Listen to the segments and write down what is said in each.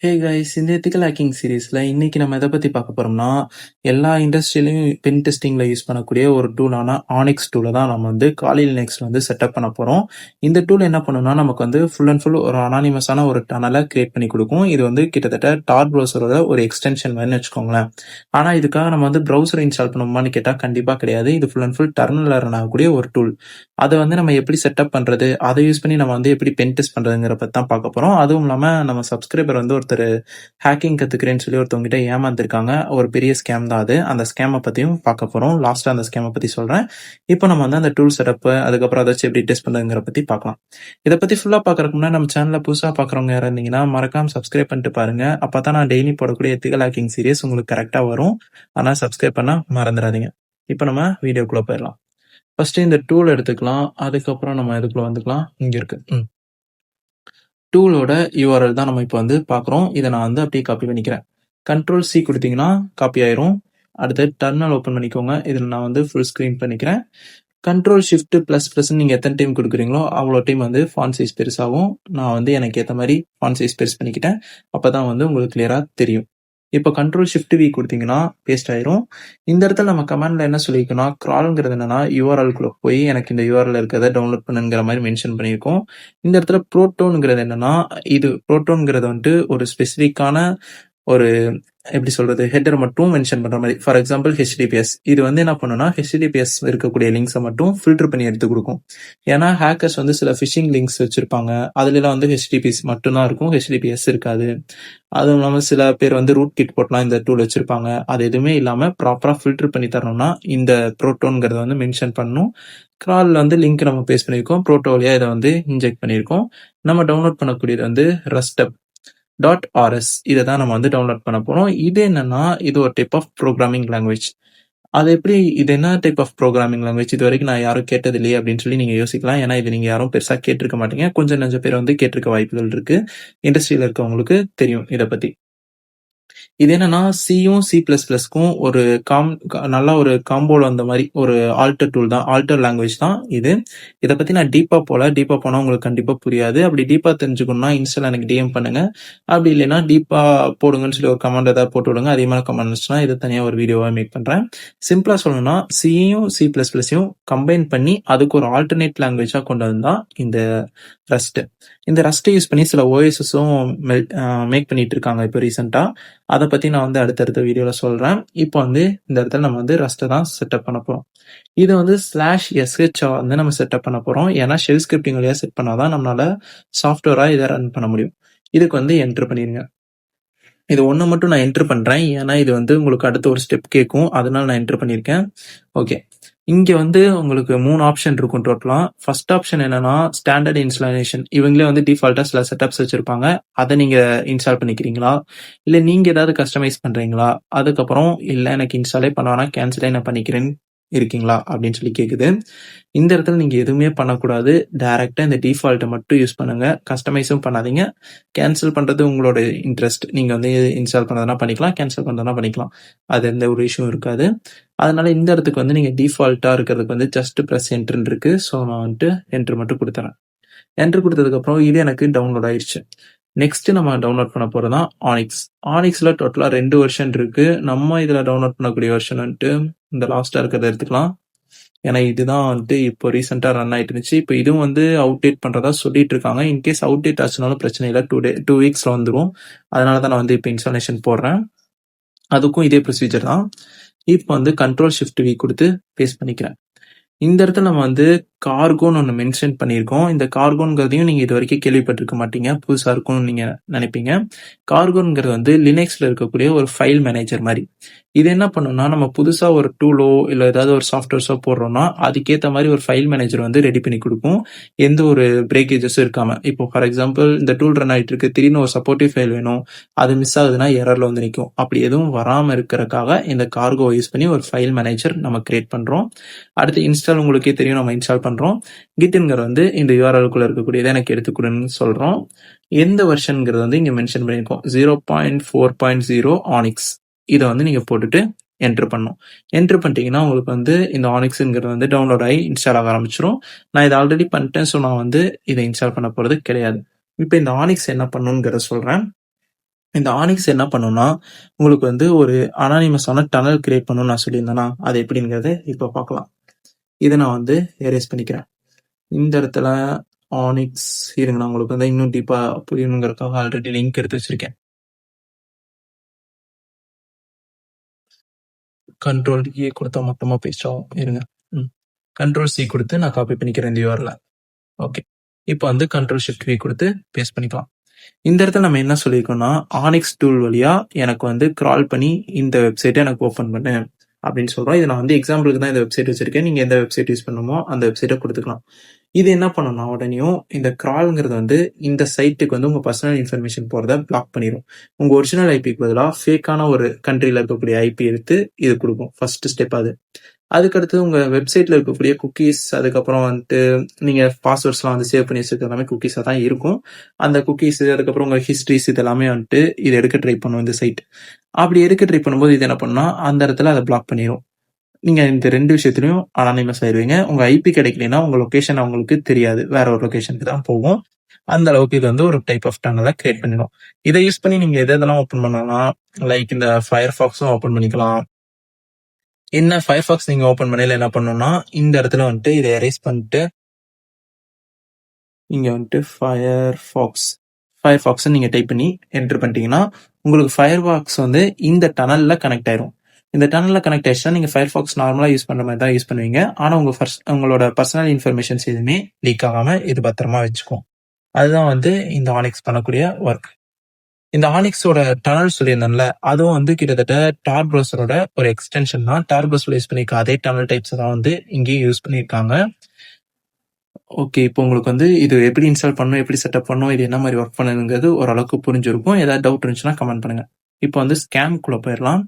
Hey guys, இந்த ethical hacking சீரீஸ்ல இன்னைக்கு நம்ம எதை பத்தி பார்க்க போறோம்னா, எல்லா இண்டஸ்ட்ரியிலையும் பென் டெஸ்டிங்ல யூஸ் பண்ணக்கூடிய ஒரு டூலான ஆனிக்ஸ் டூலை தான் நம்ம வந்து காலி லினக்ஸ்ல வந்து செட்டப் பண்ண போறோம். இந்த டூல் என்ன பண்ணும்னா, நமக்கு வந்து ஃபுல் அண்ட் ஃபுல் ஒரு அனானிமஸான ஒரு டனலை கிரியேட் பண்ணி கொடுக்கும். இது வந்து கிட்டத்தட்ட டார் ப்ரௌசரோட ஒரு எக்ஸ்டென்ஷன் மாதிரி வச்சுக்கோங்களேன். ஆனா இதுக்காக நம்ம வந்து ப்ரௌசர் இன்ஸ்டால் பண்ணுமான்னு கேட்டா கண்டிப்பா கிடையாது. இது ஃபுல் அண்ட் ஃபுல் டெர்மினல்ல ரன் ஆகக்கூடிய ஒரு டூல். அதை வந்து நம்ம எப்படி செட்டப் பண்றது, அதை யூஸ் பண்ணி நம்ம வந்து எப்படி பென் டெஸ்ட் பண்றதுங்கிற பத்தி தான் பார்க்க போறோம். அதுவும் இல்லாம நம்ம சப்ஸ்கிரைபர் வந்து ஒருத்தர் ஹேக்கிங் கத்துக்கிறேன்னு சொல்லி ஒருத்தவங்கிட்ட ஏமாந்துருக்காங்க. ஒரு பெரிய ஸ்கேம் தான் அது. அந்த ஸ்கேமை பத்தியும் பார்க்க போறோம். லாஸ்டா அந்த ஸ்கேமை பத்தி சொல்றேன். இப்போ நம்ம வந்து அந்த டூல் செட்டப், அதுக்கப்புறம் அதை எப்படி டெஸ்ட் பண்ணுங்கிற பத்தி பார்க்கலாம். இதை பத்தி ஃபுல்லா பார்க்கறதுக்கு முன்னாடி நம்ம சேனல்ல புதுசா பார்க்குறவங்க யாரா இருந்தீங்கன்னா மறக்காம சப்ஸ்கிரைப் பண்ணிட்டு பாருங்க. அப்பதான் நான் டெய்லி போடக்கூடிய எத்திக்கல் ஹேக்கிங் சீரிஸ் உங்களுக்கு கரெக்டா வரும். ஆனா சப்ஸ்கிரைப் பண்ண மறந்துடாதீங்க. இப்போ நம்ம வீடியோக்குள்ள போயிடலாம். ஃபர்ஸ்ட் இந்த டூல் எடுத்துக்கலாம். அதுக்கப்புறம் நம்ம இதுக்குள்ள வந்துக்கலாம். இங்க இருக்கு. டூலோட யூஆர்எல் தான் நம்ம இப்போ வந்து பார்க்குறோம். இதை நான் வந்து அப்படியே காப்பி பண்ணிக்கிறேன். கண்ட்ரோல் சி கொடுத்தீங்கன்னா காப்பி ஆயிரும். அடுத்து டெர்மினல் ஓப்பன் பண்ணிக்கோங்க. இதில் நான் வந்து ஃபுல் ஸ்க்ரீன் பண்ணிக்கிறேன். கண்ட்ரோல் ஷிஃப்ட் ப்ளஸ் ப்ளஸ் நீங்கள் எத்தனை டைம் கொடுக்குறீங்களோ அவ்வளோ டைம் வந்து ஃபாண்ட் சைஸ் பெருசாகும். நான் வந்து எனக்கு ஏற்ற மாதிரி ஃபாண்ட் சைஸ் பெருசு பண்ணிக்கிட்டேன். அப்போ தான் வந்து உங்களுக்கு கிளியராக தெரியும். இப்போ கண்ட்ரோல் ஷிஃப்ட் வி கொடுத்தீங்கன்னா பேஸ்ட் ஆயிரும். இந்த இடத்துல நம்ம கமாண்ட்ல என்ன சொல்லியிருக்கோம்னா, கிரால்ங்கிறது என்னன்னா யூஆர்எல்குள்ள போய் எனக்கு இந்த யூஆர்எல் இருக்கிறத டவுன்லோட் பண்ணுங்கிற மாதிரி மென்ஷன் பண்ணியிருக்கோம். இந்த இடத்துல ப்ரோட்டோன்ங்கிறது என்னன்னா, இது ப்ரோட்டோன்ங்கிறது வந்துட்டு ஒரு ஸ்பெசிஃபிக்கான ஒரு எப்படி சொல்றது, ஹெட்டர் மட்டும் மென்ஷன் பண்ற மாதிரி. ஃபார் எக்ஸாம்பிள் ஹெச்டிபிஎஸ், இது வந்து என்ன பண்ணுன்னா ஹெச்டிபிஎஸ் இருக்கக்கூடிய லிங்க்ஸை மட்டும் ஃபில்டர் பண்ணி எடுத்து கொடுக்கும். ஏன்னா ஹேக்கர்ஸ் வந்து சில ஃபிஷிங் லிங்க்ஸ் வச்சிருப்பாங்க. அதுலலாம் வந்து ஹெச்டிபிஎஸ் மட்டும்தான் இருக்கும், ஹெச்டிபிஎஸ் இருக்காது. அதுவும் இல்லாமல் சில பேர் வந்து ரூட் கிட் போட்டலாம் இந்த டூல் வச்சிருப்பாங்க. அது எதுவுமே இல்லாம ப்ராப்பரா ஃபில்டர் பண்ணி தரணும்னா இந்த ப்ரோட்டோன்கிறத வந்து மென்ஷன் பண்ணணும். கிரால் வந்து லிங்க் நம்ம பேஸ்ட் பண்ணியிருக்கோம். ப்ரோட்டோ வழியா இதை வந்து இன்ஜெக்ட் பண்ணியிருக்கோம். நம்ம டவுன்லோட் பண்ணக்கூடியது வந்து ரஸ்டப் .rs இதை தான் நம்ம வந்து டவுன்லோட் பண்ண போறோம். இது என்னன்னா, இது ஒரு டைப் ஆஃப் ப்ரோக்ராமிங் லாங்குவேஜ். அது எப்படி, இது என்ன டைப் ஆஃப் ப்ரோக்ராமிங் லாங்குவேஜ், இது வரைக்கும் நான் யாரும் கேட்டது இல்லையே அப்படின்னு சொல்லி நீங்க யோசிக்கலாம். ஏன்னா இது நீங்க யாரும் பெருசா கேட்டிருக்க மாட்டீங்க. கொஞ்சம் நெஞ்ச பேர் வந்து கேட்டிருக்க வாய்ப்புகள் இருக்கு. இண்டஸ்ட்ரியில இருக்கவங்களுக்கு தெரியும் இதை பத்தி. இது என்னன்னா, சியும் சி பிளஸ் பிளஸ்க்கும் ஒரு நல்ல ஒரு காம்போல வந்த மாதிரி ஒரு ஆல்டர் டூல் தான், ஆல்டர் லாங்குவேஜ் தான் இது. இதை பத்தி நான் டீப்பா போனா உங்களுக்கு கண்டிப்பா புரியாது. அப்படி டீப்பா தெரிஞ்சுக்கணும்னா இன்ஸ்டால எனக்கு டிஎம் பண்ணுங்க. அப்படி இல்லைன்னா டீப்பா போடுங்கன்னு சொல்லி ஒரு கமெண்ட் ஏதாவது போட்டு விடுங்க. அதிகமான கமெண்ட் இருந்துச்சுன்னா இது தனியாக ஒரு வீடியோவா மேக் பண்றேன். சிம்பிளா சொல்லணும்னா சியும் சி பிளஸ் பிளஸையும் கம்பைன் பண்ணி அதுக்கு ஒரு ஆல்டர்னேட் லாங்குவேஜா கொண்டு வந்தா இந்த ரஸ்ட். இந்த ரஸ்ட்டை யூஸ் பண்ணி சில ஓஎஸ்எஸும் மேக் பண்ணிட்டு இருக்காங்க இப்போ ரீசெண்டா. அதை பத்தி நான் வந்து அடுத்தடுத்த வீடியோல சொல்றேன். இப்போ வந்து இந்த இடத்துல நம்ம வந்து ரஸ்ட்டை தான் செட்டப் பண்ண போறோம். இது வந்து /sh வந்து நம்ம செட்டப் பண்ண போறோம். ஏன்னா ஷெல் ஸ்கிரிப்டிங் வழியா செட் பண்ணாதான் நம்மளால சாஃப்ட்வேரா இதை ரன் பண்ண முடியும். இதுக்கு வந்து என்டர் பண்ணிருங்க. இது ஒன்று மட்டும் நான் என்டர் பண்றேன். ஏன்னா இது வந்து உங்களுக்கு அடுத்த ஒரு ஸ்டெப் கேட்கும். அதனால நான் என்டர் பண்ணியிருக்கேன். ஓகே, இங்க வந்து உங்களுக்கு 3 ஆப்ஷன் இருக்கும் டோட்டலா. ஃபர்ஸ்ட் ஆப்ஷன் என்னன்னா ஸ்டாண்டர்ட் இன்ஸ்டாலேஷன். இவங்களே வந்து டிஃபால்ட்டா சில செட்டப்ஸ் வச்சிருப்பாங்க. அதை நீங்க இன்ஸ்டால் பண்ணிக்கிறீங்களா, இல்ல நீங்க ஏதாவது கஸ்டமைஸ் பண்றீங்களா, அதுக்கப்புறம் இல்ல எனக்கு இன்ஸ்டாலே பண்ண கேன்சலே நான் பண்ணிக்கிறேன் இருக்கீங்களா அப்படின்னு சொல்லி கேக்குது. இந்த இடத்துல நீங்க எதுவுமே பண்ணக்கூடாது. டைரக்டா இந்த டிஃபால்ட்டை மட்டும் யூஸ் பண்ணுங்க. கஸ்டமைஸும் பண்ணாதீங்க. கேன்சல் பண்றது உங்களோட இன்ட்ரெஸ்ட். நீங்க வந்து இன்ஸ்டால் பண்ணதுனா பண்ணிக்கலாம், கேன்சல் பண்றதுனா பண்ணிக்கலாம். அது எந்த ஒரு இஷ்யூ இருக்காது. அதனால இந்த இடத்துக்கு வந்து நீங்க டிஃபால்ட்டா இருக்கிறதுக்கு வந்து ஜஸ்ட் பிரஸ் என்டர்ன்னு இருக்கு. ஸோ நான் வந்துட்டு என்டர் மட்டும் கொடுத்துறேன். என்டர் கொடுத்ததுக்கு அப்புறம் இது எனக்கு டவுன்லோட் ஆயிடுச்சு. நெக்ஸ்ட் நம்ம டவுன்லோட் பண்ண போறது தான் ஆனிக்ஸ். ஆனிக்ஸ்ல டோட்டலா 2 வெர்ஷன் இருக்கு. நம்ம இதுல டவுன்லோட் பண்ணக்கூடிய வெர்ஷன் வந்துட்டு இந்த லாஸ்டா இருக்கிறத எடுத்துக்கலாம். ஏன்னா இதுதான் வந்துட்டு இப்போ ரீசெண்டா ரன் ஆயிட்டு இருந்துச்சு. இப்போ இதுவும் வந்து அவுடேட் பண்றதா சொல்லிட்டு இருக்காங்க. இன்கேஸ் அவுடேட் ஆச்சுனாலும் பிரச்சனை இல்லை, 2 வீக்ஸ்ல வந்துடும். அதனால தான் நான் வந்து இப்போ இன்ஸ்டாலேஷன் போடுறேன். அதுக்கும் இதே ப்ரொசீஜர் தான். இப்போ வந்து கண்ட்ரோல் ஷிஃப்ட் வி கொடுத்து பேஸ்ட் பண்ணிக்கிறேன். இந்த இடத்துல நம்ம வந்து கார்கோன்னு ஒன்று மென்ஷன் பண்ணியிருக்கோம். இந்த கார்கோன்கிறதையும் நீங்கள் இது வரைக்கும் கேள்விப்பட்டிருக்க மாட்டீங்க, புதுசாக இருக்கும்னு நீங்கள் நினைப்பீங்க. கார்கோன்கிறது வந்து லினக்ஸில் இருக்கக்கூடிய ஒரு ஃபைல் மேனேஜர் மாதிரி. இது என்ன பண்ணுன்னா, நம்ம புதுசாக ஒரு டூலோ இல்லை ஏதாவது ஒரு சாஃப்ட்வேர்ஸோ போடுறோம்னா அதுக்கேற்ற மாதிரி ஒரு ஃபைல் மேனேஜர் வந்து ரெடி பண்ணி கொடுக்கும், எந்த ஒரு பிரேக்கேஜஸும் இருக்காம. இப்போ ஃபார் எக்ஸாம்பிள் இந்த டூல் ரன் ஆகிட்டு இருக்கு, திடீர்னு ஒரு சப்போர்ட்டிவ் ஃபைல் வேணும், அது மிஸ் ஆகுதுன்னா எரர்ல வந்து நிற்கும். அப்படி எதுவும் வராமல் இருக்கிறதுக்காக இந்த கார்கோ யூஸ் பண்ணி ஒரு ஃபைல் மேனேஜர் நம்ம கிரியேட் பண்ணுறோம். அடுத்து இன்ஸ்டால் உங்களுக்கே தெரியும், நம்ம இன்ஸ்டால் பண்றோம். கிட்ங்கிற வந்து இந்த யூஆர்எல்குள்ள இருக்கக்கூடியதை எனக்கு எடுத்துக்கொடுன்னு சொல்றோம். எந்த வெர்ஷன்ங்கிறது வந்து இங்க மென்ஷன் பண்ணியிருக்கோம், 0.4.0 ஆனிக்ஸ். இதை வந்து நீங்க போட்டுட்டு என்டர் பண்ணும். என்டர் பண்ணிட்டீங்கன்னா உங்களுக்கு வந்து இந்த ஆனிக்ஸ்ங்கிறது வந்து டவுன்லோட் ஆகி இன்ஸ்டால் ஆக ஆரம்பிச்சிடும். நான் இதை ஆல்ரெடி பண்ணிட்டேன், ஸோ நான் வந்து இதை இன்ஸ்டால் பண்ண போறது கிடையாது. இப்போ இந்த ஆனிக்ஸ் என்ன பண்ணுங்கிறத சொல்றேன். இந்த ஆனிக்ஸ் என்ன பண்ணும்னா, உங்களுக்கு வந்து ஒரு அனானிமஸான டனல் கிரியேட் பண்ணும்னு நான் சொல்லியிருந்தேனா, அது எப்படிங்கிறத இப்ப பார்க்கலாம். இத நான் வந்து எரேஸ் பண்ணிக்கிறேன். இந்த இடத்துல ஆனிக்ஸ் இருங்க, நான் உங்களுக்கு வந்து இன்னும் டீப்பா புரியணுங்கிறதுக்காக ஆல்ரெடி லிங்க் எடுத்து வச்சிருக்கேன். கண்ட்ரோல் ஏ கொடுத்தா மொத்தமா பேஸ்ட் ஆகும். இருங்க. கண்ட்ரோல் சி கொடுத்து நான் காப்பி பண்ணிக்கிறேன் இந்த URL. ஓகே. இப்போ வந்து கண்ட்ரோல் ஷிஃப்ட் வி கொடுத்து பேஸ்ட் பண்ணிக்கலாம். இந்த இடத்துல நம்ம என்ன சொல்லியிருக்கோம்னா, ஆனிக்ஸ் டூல் வழியா எனக்கு வந்து கிரால் பண்ணி இந்த வெப்சைட்டை எனக்கு ஓப்பன் பண்ணு அப்படின்னு சொல்றோம். இது நான் வந்து எக்ஸாம்பிளுக்கு தான் இந்த வெப்சைட் வச்சிருக்கேன். நீங்க எந்த வெப்சைட் யூஸ் பண்ணணுமோ அந்த வெப்சைட்டை கொடுத்துக்கலாம். இது என்ன பண்ணணும்னா, உடனேயும் இந்த கிரால்ங்கிறது வந்து இந்த சைட்டுக்கு வந்து உங்க பர்சனல் இன்ஃபர்மேஷன் போறத பிளாக் பண்ணிடும். உங்க ஒரிஜினல் ஐபிக்கு பதிலாக ஃபேக்கான ஒரு கண்ட்ரில இருக்கக்கூடிய ஐபி எடுத்து இது கொடுக்கும். ஃபர்ஸ்ட் ஸ்டெப் அது. அதுக்கடுத்து உங்க வெப்சைட்ல இருக்கக்கூடிய குக்கீஸ், அதுக்கப்புறம் வந்துட்டு நீங்க பாஸ்வேர்ட்ஸ்லாம் வந்து சேவ் பண்ணி வச்சிருக்க எல்லாமே குக்கீஸா தான் இருக்கும். அந்த குக்கீஸ், அதுக்கப்புறம் உங்க ஹிஸ்டரிஸ் இதெல்லாமே வந்துட்டு இது எடுக்க ட்ரை பண்ணும் இந்த சைட். அப்படி எடுக்க ட்ரை பண்ணும்போது இது என்ன பண்ணும்னா, அந்த இடத்துல அதை பிளாக் பண்ணிடும். நீங்க இந்த 2 விஷயத்திலயும் அனானிமஸ் ஆயிருவீங்க. உங்க ஐபி கிடைக்கலைன்னா உங்க லொகேஷன் அவங்களுக்கு தெரியாது. வேற ஒரு லொகேஷனுக்கு தான் போகும். அந்த அளவுக்கு இது வந்து ஒரு டைப் ஆஃப் டனலை கிரியேட் பண்ணிடும். இதை யூஸ் பண்ணி நீங்க எதெல்லாம் ஓப்பன் பண்ணலாம், லைக் இந்த ஃபயர்ஃபாக்ஸும் ஓப்பன் பண்ணிக்கலாம். என்ன ஃபயர்ஃபாக்ஸ் நீங்க ஓப்பன் பண்ணையில என்ன பண்ணணும்னா, இந்த இடத்துல வந்துட்டு இதை எரேஸ் பண்ணிட்டு இங்க வந்துட்டு ஃபயர்ஃபாக்ஸ் நீங்க டைப் பண்ணி என்டர் பண்ணிட்டீங்கன்னா உங்களுக்கு ஃபயர்ஃபாக்ஸ் வந்து இந்த டனல்ல கனெக்ட் ஆயிரும். இந்த டனல்ல கனெக்ட் ஆயிடுச்சுன்னா நீங்க ஃபயர்ஃபாக்ஸ் நார்மலா யூஸ் பண்ற மாதிரி தான் யூஸ் பண்ணுவீங்க. ஆனா உங்களோட பர்சனல் இன்ஃபர்மேஷன்ஸ் எதுவுமே லீக் ஆகாம இது பத்திரமா வச்சுக்கும். அதுதான் வந்து இந்த ஆனிக்ஸ் பண்ணக்கூடிய ஒர்க். இந்த ஆனிக்ஸோட டனல் சொல்லியிருந்தேன்ல, அதுவும் வந்து கிட்டத்தட்ட டார் ப்ரௌசரோட ஒரு எக்ஸ்டென்ஷன் தான். டார் ப்ரௌசர் யூஸ் பண்ணிருக்க அதே டனல் டைப்ஸ் தான் வந்து இங்கேயும் யூஸ் பண்ணியிருக்காங்க. ஓகே, இப்போ உங்களுக்கு வந்து இது எப்படி இன்ஸ்டால் பண்ணணும், எப்படி செட்டப் பண்ணணும், இது என்ன மாதிரி ஒர்க் பண்ணுங்கிறது ஓரளவுக்கு புரிஞ்சிருக்கும். ஏதாவது டவுட் இருந்துச்சுன்னா கமெண்ட் பண்ணுங்க. இப்போ வந்து ஸ்கேம்குள்ள போயிடலாம்.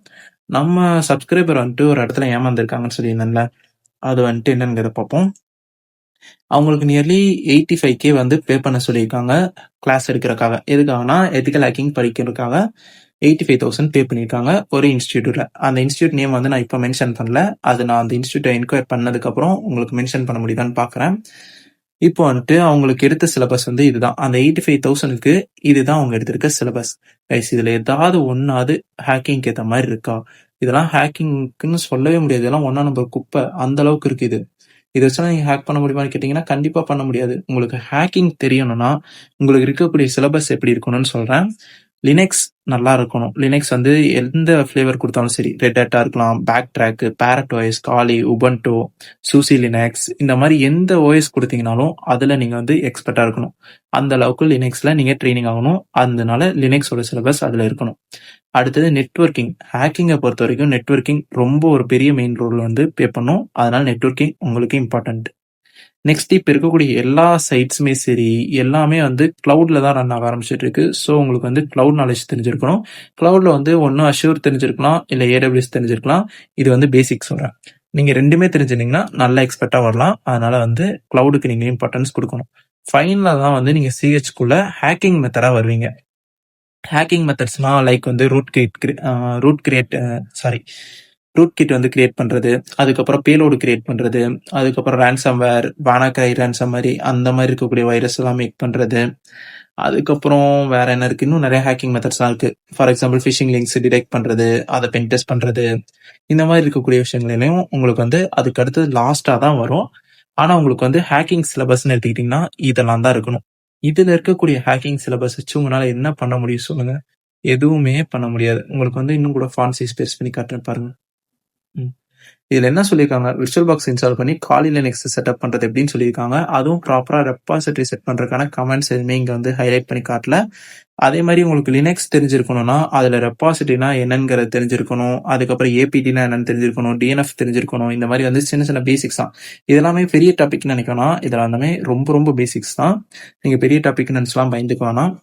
நம்ம சப்ஸ்கிரைபர் வந்துட்டு ஒரு இடத்துல ஏமாந்துருக்காங்கன்னு சொல்லியிருந்தேன்ல, அது வந்துட்டு என்னங்கிறத பார்ப்போம். அவங்களுக்கு நியர்லி 85K வந்து பே பண்ண சொல்லியிருக்காங்க கிளாஸ் எடுக்கிறதுக்காக. எதுக்காகனா எத்திக்கல் ஹேக்கிங் படிக்கிறதுக்காக 85,000 பே பண்ணியிருக்காங்க ஒரு இன்ஸ்டியூட்ல. அந்த இன்ஸ்டியூட் நேம் வந்து நான் இப்போ மென்ஷன் பண்ணல. அது நான் அந்த இன்ஸ்டியூட்டை என்கொயர் பண்ணதுக்கப்புறம் உங்களுக்கு மென்ஷன் பண்ண முடியுதான்னு பார்க்குறேன். இப்போ வந்துட்டு அவங்களுக்கு எடுத்த சிலபஸ் வந்து இதுதான். அந்த 85,000க்கு இதுதான் அவங்க எடுத்திருக்க சிலபஸ். கைஸ், இதுல ஏதாவது ஒன்னாவது ஹேக்கிங்க்கு ஏற்ற மாதிரி இருக்கா? இதெல்லாம் ஹேக்கிங்க்குன்னு சொல்லவே முடியாது. இதெல்லாம் 1 நம்பர் குப்பை. அந்த அளவுக்கு இருக்கு இது. இதை வச்சு நீங்க ஹேக் பண்ண முடியுமான்னு கேட்டீங்கன்னா கண்டிப்பா பண்ண முடியாது. உங்களுக்கு ஹேக்கிங் தெரியணும்னா உங்களுக்கு இருக்கக்கூடிய சிலபஸ் எப்படி இருக்கணும்னு சொல்றேன். லினக்ஸ் நல்லா இருக்கணும். லினக்ஸ் வந்து எந்த ஃபிளேவர் கொடுத்தாலும் சரி, ரெட் ஹேட்டா இருக்கலாம், பேக் ட்ராக், பேரட் ஓஎஸ், காலி, உபன்டோ, சூசி லினக்ஸ், இந்த மாதிரி எந்த ஓஎஸ் கொடுத்தீங்கனாலும் அதுல நீங்க வந்து எக்ஸ்பர்ட்டா இருக்கணும். அந்த அளவுக்கு லினக்ஸ்ல நீங்க ட்ரைனிங் ஆகணும். அதனால லினக்ஸோட சிலபஸ் அதுல இருக்கணும். அடுத்தது நெட்வொர்க்கிங். ஹேக்கிங்கை பொறுத்த வரைக்கும் நெட்வொர்க்கிங் ரொம்ப ஒரு பெரிய மெயின் ரோல் வந்து பே பண்ணும். அதனால நெட்வொர்க்கிங் உங்களுக்கு இம்பார்ட்டன்ட். நெக்ஸ்ட் இப்போ இருக்கக்கூடிய எல்லா சைட்ஸுமே சரி, எல்லாமே வந்து கிளவுட்ல தான் ரன் ஆக ஆரம்பிச்சிட்டு இருக்கு. ஸோ உங்களுக்கு வந்து கிளவுட் நாலேஜ் தெரிஞ்சிருக்கணும். கிளவுட்ல வந்து ஒன்றும் அஷ்யூர் தெரிஞ்சிருக்கலாம், இல்லை AWS தெரிஞ்சிருக்கலாம். இது வந்து பேசிக் சொல்றேன். நீங்க ரெண்டுமே தெரிஞ்சிருந்தீங்கன்னா நல்ல எக்ஸ்பர்ட்டா வரலாம். அதனால வந்து கிளவுடுக்கு நீங்க இம்பார்ட்டன்ஸ் கொடுக்கணும். ஃபைனலாக தான் வந்து நீங்க சிஹெச்குள்ள ஹேக்கிங் மெத்தடா வருவீங்க. ஹேக்கிங் மெத்தட்ஸ்னா லைக் வந்து ரூட் கிட் வந்து கிரியேட் பண்றது, அதுக்கப்புறம் பேலோடு கிரியேட் பண்றது, அதுக்கப்புறம் ரேன்சம்வேர், வானாக்ரை ரேன்சம் மாதிரி அந்த மாதிரி இருக்கக்கூடிய வைரஸ் எல்லாம் மேக் பண்றது. அதுக்கப்புறம் வேற என்ன இருக்கு, இன்னும் நிறைய ஹேக்கிங் மெத்தட்ஸ்லாம் இருக்கு. For example phishing links detect பண்றது, அதை பென் டெஸ்ட் பண்றது, இந்த மாதிரி இருக்கக்கூடிய விஷயங்களையும் உங்களுக்கு வந்து அதுக்கு அடுத்து லாஸ்டா தான் வரும். ஆனா உங்களுக்கு வந்து ஹேக்கிங் சிலபஸ்ன்னு எடுத்துக்கிட்டீங்கன்னா இதெல்லாம் தான் இருக்கணும். இதுல இருக்கக்கூடிய ஹேக்கிங் சிலபஸ் வச்சு உங்களால என்ன பண்ண முடியும் சொல்லுங்க? எதுவுமே பண்ண முடியாது. உங்களுக்கு வந்து இன்னும் கூட ஃபாண்ட் சைஸ் பெருசு பண்ணி காட்டுறேன் பாருங்க. இதுல என்ன சொல்லியிருக்காங்க, விர்ச்சுவல் பாக்ஸ் இன்ஸ்டால் பண்ணி காலி லினக்ஸ் செட்டப் பண்றது எப்படின்னு சொல்லியிருக்காங்க. அதுவும் ப்ராப்பரா ரெப்பாசிட்டரி செட் பண்றதுக்கான கமெண்ட்ஸ் எதுவுமே இங்க வந்து ஹைலைட் பண்ணி காட்டல. அதே மாதிரி உங்களுக்கு லினக்ஸ் தெரிஞ்சிருக்கணும்னா அதுல ரெப்பாசிட்டரினா என்னங்கிறது தெரிஞ்சிருக்கணும், அதுக்கப்புறம் ஏபிடினா என்னன்னு தெரிஞ்சிருக்கணும், டிஎன்எஃப் தெரிஞ்சிருக்கணும். இந்த மாதிரி வந்து சின்ன சின்ன பேசிக்ஸ் தான். இதெல்லாமே பெரிய டாபிக்னு நினைக்கணும். இதெல்லாம் எல்லாமே ரொம்ப ரொம்ப பேசிக்ஸ் தான். நீங்க பெரிய டாபிக் நினைச்சலாம் பயந்துக்க வேணாம்.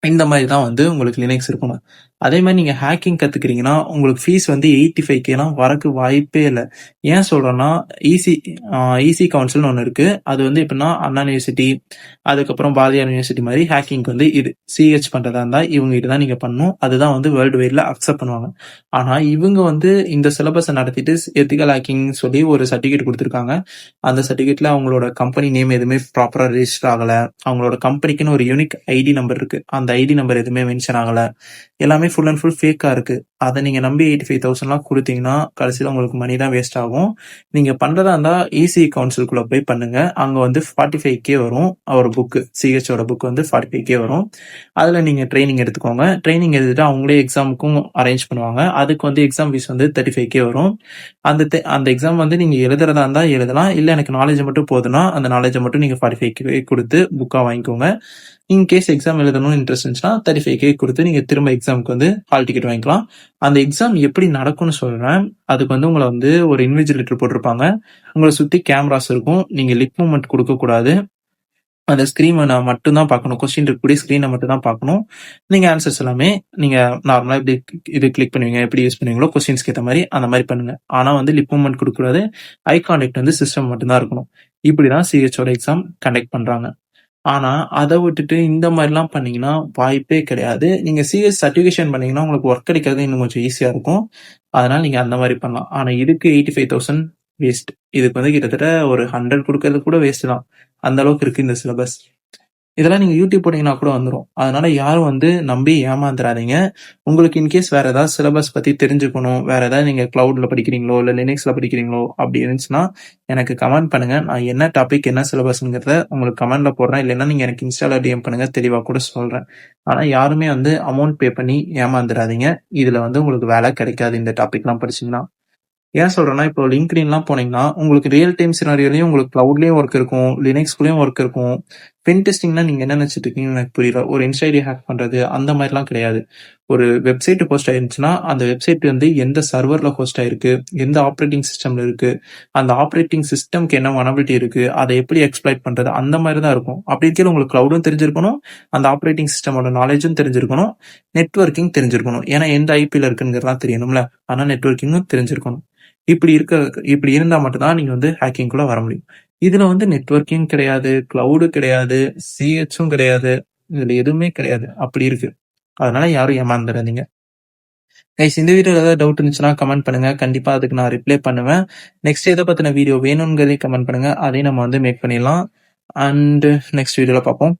இந்த மாதிரி தான் வந்து உங்களுக்கு லினக்ஸ் இருக்கணும். அதே மாதிரி நீங்க ஹேக்கிங் கத்துக்கிறீங்கன்னா உங்களுக்கு ஃபீஸ் வந்து 85Kலாம் வரக்கு வாய்ப்பே இல்லை. ஏன் சொல்றேன்னா ஈசி கவுன்சில்னு ஒன்று இருக்கு. அது வந்து எப்படின்னா அண்ணா யூனிவர்சிட்டி, அதுக்கப்புறம் பாரதியார் யூனிவர்சிட்டி மாதிரி ஹேக்கிங் வந்து இது சிஹெச் பண்றதா இருந்தா இவங்க கிட்ட தான் நீங்க பண்ணணும். அதுதான் வந்து வேர்ல்டு வைட்ல அக்செப்ட் பண்ணுவாங்க. ஆனா இவங்க வந்து இந்த சிலபஸை நடத்திட்டு எத்திக்கல் ஹேக்கிங் சொல்லி ஒரு சர்டிஃபிகேட் கொடுத்துருக்காங்க. அந்த சர்டிஃபிகேட்ல அவங்களோட கம்பெனி நேம் எதுவுமே ப்ராப்பரா ரெஜிஸ்டர் ஆகல. அவங்களோட கம்பெனிக்குன்னு ஒரு யூனிக் ஐடி நம்பர் இருக்கு. அந்த ஐடி நம்பர் எதுவுமே மென்ஷன் ஆகல. எல்லாமே ஃபுல் அண்ட் ஃபுல் ஃபேக்கா இருக்கு. அத நீங்க நம்பி 85,000லாம் குடுத்தீங்கன்னா, கடைசில உங்களுக்கு மணி தான் வேஸ்ட் ஆகும். நீங்க பண்றதா இருந்தா இசிஇ கவுன்சில்குள்ள போய் பண்ணுங்க. அங்க வந்து 45K வரும். ஒரு புக் சிஹெச்சோட புக் வந்து 45K வரும். அதுல நீங்க ட்ரெய்னிங் எடுத்துக்கோங்க. ட்ரெய்னிங் எடுத்துட்டு அவங்களே எக்ஸாமுக்கும் அரேஞ்ச் பண்ணுவாங்க. அதுக்கு வந்து எக்ஸாம் ஃபீஸ் வந்து 35K வரும். அந்த எக்ஸாம் வந்து நீங்க எழுதுறதா இருந்தா எழுதலாம். இல்ல எனக்கு நாலேட்ஜ் மட்டும் போதுன்னா, அந்த நாலேட்ஜ மட்டும் நீங்க 45K குடுத்து புக்கா வாங்கிக்கோங்க. இன்கேஸ் எக்ஸாம் எழுதணும்னு இன்ட்ரெஸ்ட் இருந்துச்சுன்னா 35K குடுத்து நீங்க திரும்ப எக்ஸாமுக்கு வந்து ஹால் டிக்கெட் வாங்கிக்கலாம். அந்த எக்ஸாம் எப்படி நடக்கும்னு சொல்றேன். அதுக்கு வந்து உங்கள வந்து ஒரு இன்விஜிலேட்டர் போட்டிருப்பாங்க. உங்கள சுத்தி கேமராஸ் இருக்கும். நீங்க லிப் மூவ்மெண்ட் குடுக்கக்கூடாது. அந்த ஸ்க்ரீன மட்டும் தான் பார்க்கணும். கொஸ்டின் இருக்கக்கூடிய ஸ்க்ரீன மட்டும் தான் பார்க்கணும். நீங்க ஆன்சர்ஸ் எல்லாமே நீங்க நார்மலா எப்படி இது கிளிக் பண்ணுவீங்க, எப்படி யூஸ் பண்ணுவீங்களோ கொஸ்டின்ஸ்க்கு ஏத்த மாரி அந்த மாரி பண்ணுங்க. ஆனா வந்து லிப் மூவ்மெண்ட் குடுக்கக்கூடாது. ஐ கான்டாக்ட் வந்து சிஸ்டம் மட்டும் தான் இருக்கணும். இப்படிதான் சிஹெச்சோட எக்ஸாம் கண்டக்ட் பண்றாங்க. ஆனா, அத விட்டுட்டு இந்த மாரிலாம் பண்ணீங்கன்னா வாய்ப்பே கிடையாது. நீங்க சிஎஸ் சர்டிஃபிகேஷன் பண்ணீங்கன்னா, உங்களுக்கு ஒர்க் கிடைக்கிறது இன்னும் கொஞ்சம் ஈஸியா இருக்கும். அதனால நீங்க அந்த மாரி பண்ணலாம். ஆனா இதுக்கு 85,000 வேஸ்ட். இதுக்கு வந்து கிட்டத்தட்ட ஒரு 100 குடுக்கறது கூட வேஸ்ட் தான். அந்த அளவுக்கு இருக்கு இந்த சிலபஸ். இதெல்லாம் நீங்க யூடியூப் போட்டீங்கன்னா கூட வந்துரும். அதனால யாரும் வந்து நம்பி ஏமாந்துறாதீங்க. உங்களுக்கு இன்கேஸ் வேற ஏதாவது சிலபஸ் பத்தி தெரிஞ்சுக்கணும், வேற ஏதாவது நீங்க கிளவுட்ல படிக்கிறீங்களோ, இல்ல லினக்ஸ்ல படிக்கிறீங்களோ அப்படி இருந்துச்சுன்னா, எனக்கு கமெண்ட் பண்ணுங்க. நான் என்ன டாபிக், என்ன சிலபஸ்ங்கிறத உங்களுக்கு கமெண்ட்ல போடுறேன். இல்லைன்னா நீங்க எனக்கு இன்ஸ்டால டிஎம் பண்ணுங்க. தெளிவா கூட சொல்றேன். ஆனா யாருமே வந்து அமௌண்ட் பே பண்ணி ஏமாந்துறாதீங்க. இதுல வந்து உங்களுக்கு வேலை கிடைக்காது இந்த டாபிக்லாம் படிச்சீங்கன்னா. ஏன் சொல்றேன்னா, இப்போ லிங்க்டின்லாம் போனீங்கன்னா, உங்களுக்கு ரியல் டைம் சினாரியோலயும் உங்களுக்கு கிளவுட்லயும் ஒர்க் இருக்கும். லினக்ஸ்குள்ளயும் ஒர்க் இருக்கும். பென் டெஸ்டிங்னா நீங்க என்ன நினைச்சிட்டு இருக்கீங்கன்னு எனக்கு புரியல. ஒரு இன்ஸ்டா ஐடி ஹேக் பண்றது அந்த மாரிலாம் கிடையாது. ஒரு வெப்சைட் ஹோஸ்ட் ஆயிருந்துச்சுன்னா, அந்த வெப்சைட் வந்து எந்த சர்வர்ல ஹோஸ்ட் ஆயிருக்கு, எந்த ஆப்பரேட்டிங் சிஸ்டம்ல இருக்கு, அந்த ஆப்பரேட்டிங் சிஸ்டம்க்கு என்ன வனபிலிட்டி இருக்கு, அதை எப்படி எக்ஸ்ப்ளாய்ட் பண்றது அந்த மாரி தான் இருக்கும். அப்படி இருக்கையில உங்களுக்கு கிளவுடும் தெரிஞ்சிருக்கணும், அந்த ஆப்பரேட்டிங் சிஸ்டமோட நாலேஜும் தெரிஞ்சிருக்கணும், நெட்வொர்க்கிங் தெரிஞ்சிருக்கணும். ஏன்னா எந்த ஐபில இருக்குங்கிறதெல்லாம் தெரியணும்ல. ஆனா நெட்வொர்க்கிங்கும் தெரிஞ்சிருக்கணும். இப்படி இருந்தா மட்டும் தான் நீங்க வந்து ஹேக்கிங்குள்ள வர முடியும். இதுல வந்து நெட்வொர்க்கிங் கிடையாது, கிளவுடு கிடையாது, சிஹெச்சும் கிடையாது. இதுல எதுவுமே கிடையாது. அப்படி இருக்கு. அதனால யாரும் ஏமாந்துடாதீங்க. கைஸ் இந்த வீடியோல ஏதாவது டவுட் இருந்துச்சுன்னா கமெண்ட் பண்ணுங்க. கண்டிப்பா அதுக்கு நான் ரிப்ளை பண்ணுவேன். நெக்ஸ்ட் எதை பத்தின வீடியோ வேணும்ங்கிறதையும் கமெண்ட் பண்ணுங்க. அதையும் நம்ம வந்து மேக் பண்ணிடலாம். அண்ட் நெக்ஸ்ட் வீடியோல பார்ப்போம்.